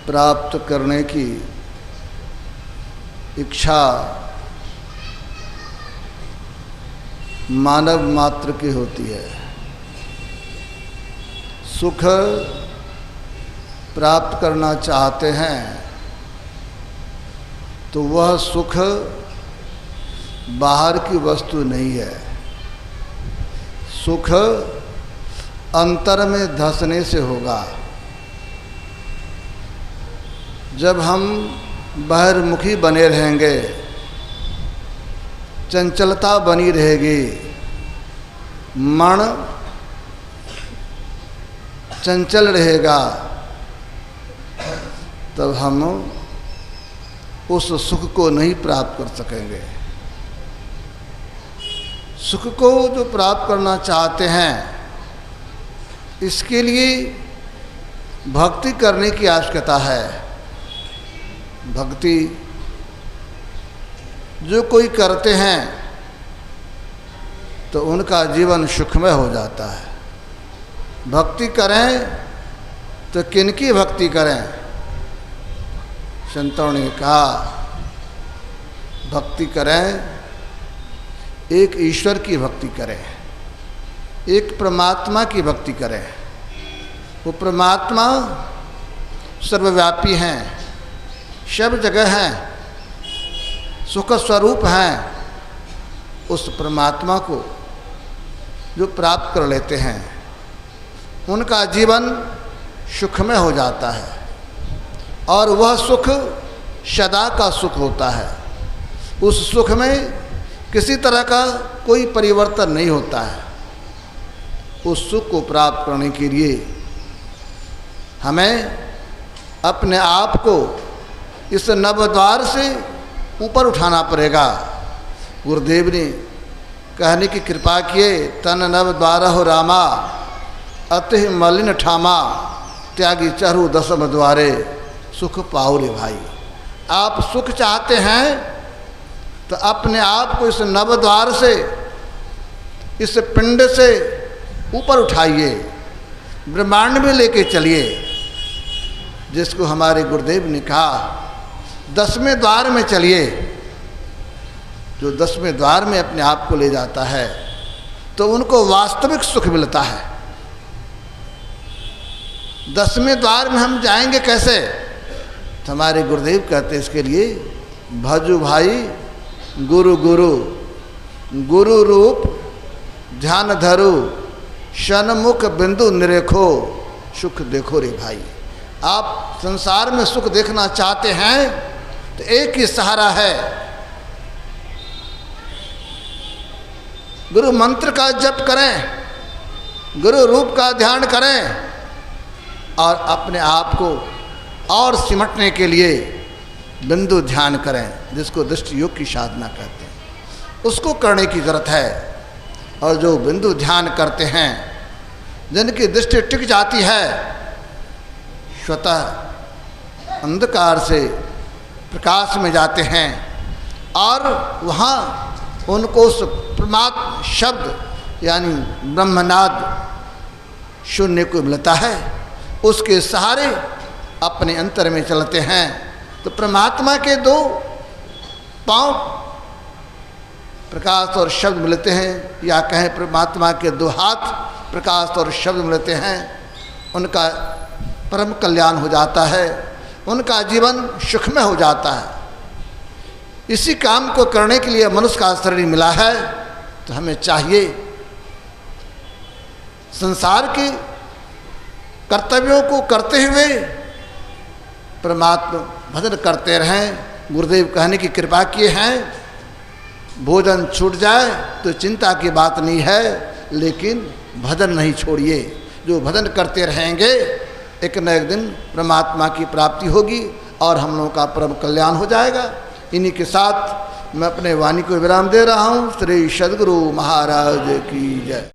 प्राप्त करने की इच्छा मानव मात्र की होती है। सुख प्राप्त करना चाहते हैं तो वह सुख बाहर की वस्तु नहीं है। सुख अंतर में धंसने से होगा। जब हम बाहरमुखी बने रहेंगे, चंचलता बनी रहेगी, मन चंचल रहेगा, तब हम उस सुख को नहीं प्राप्त कर सकेंगे। सुख को जो प्राप्त करना चाहते हैं, इसके लिए भक्ति करने की आवश्यकता है। भक्ति जो कोई करते हैं तो उनका जीवन सुखमय हो जाता है। भक्ति करें तो किनकी भक्ति करें? संतों ने कहा भक्ति करें, एक ईश्वर की भक्ति करें, एक परमात्मा की भक्ति करें। वो परमात्मा सर्वव्यापी हैं, सब जगह हैं, सुख स्वरूप हैं। उस परमात्मा को जो प्राप्त कर लेते हैं, उनका जीवन सुखमय हो जाता है और वह सुख सदा का सुख होता है। उस सुख में किसी तरह का कोई परिवर्तन नहीं होता है। उस सुख को प्राप्त करने के लिए हमें अपने आप को इस नवद्वार से ऊपर उठाना पड़ेगा। गुरुदेव ने कहने की कृपा किए, तन नवद्वार हो रामा, अति मलिन ठामा, त्यागी चरु दसम द्वारे, सुख पाओ रे भाई। आप सुख चाहते हैं तो अपने आप को इस नवद्वार से, इस पिंड से ऊपर उठाइए, ब्रह्मांड में लेके चलिए। जिसको हमारे गुरुदेव ने कहा 10वें द्वार में चलिए। जो 10वें द्वार में अपने आप को ले जाता है तो उनको वास्तविक सुख मिलता है। 10वें द्वार में हम जाएंगे कैसे? तो हमारे गुरुदेव कहते हैं इसके लिए भजू भाई गुरु गुरु, गुरु रूप ध्यान धरो, सन्मुख बिंदु निरेखो, सुख देखो रे भाई। आप संसार में सुख देखना चाहते हैं तो एक ही सहारा है, गुरु मंत्र का जप करें, गुरु रूप का ध्यान करें और अपने आप को और सिमटने के लिए बिंदु ध्यान करें, जिसको दृष्टि योग की साधना कहते हैं। उसको करने की जरूरत है। और जो बिंदु ध्यान करते हैं, जिनकी दृष्टि टिक जाती है, स्वतः अंधकार से प्रकाश में जाते हैं और वहाँ उनको उस परमात्मा शब्द यानी ब्रह्मनाद सुनने को मिलता है। उसके सहारे अपने अंतर में चलते हैं तो परमात्मा के दो पांव प्रकाश और शब्द मिलते हैं, या कहें परमात्मा के दो हाथ प्रकाश और शब्द मिलते हैं। उनका परम कल्याण हो जाता है, उनका जीवन सुखमय हो जाता है। इसी काम को करने के लिए मनुष्य का शरीर मिला है। तो हमें चाहिए संसार के कर्तव्यों को करते हुए परमात्मा भजन करते रहें। गुरुदेव कहने की कृपा किए हैं, भोजन छूट जाए तो चिंता की बात नहीं है, लेकिन भजन नहीं छोड़िए। जो भजन करते रहेंगे, एक न एक दिन परमात्मा की प्राप्ति होगी और हम लोगों का परम कल्याण हो जाएगा। इन्हीं के साथ मैं अपने वाणी को विराम दे रहा हूँ। श्री सद्गुरु महाराज की जय।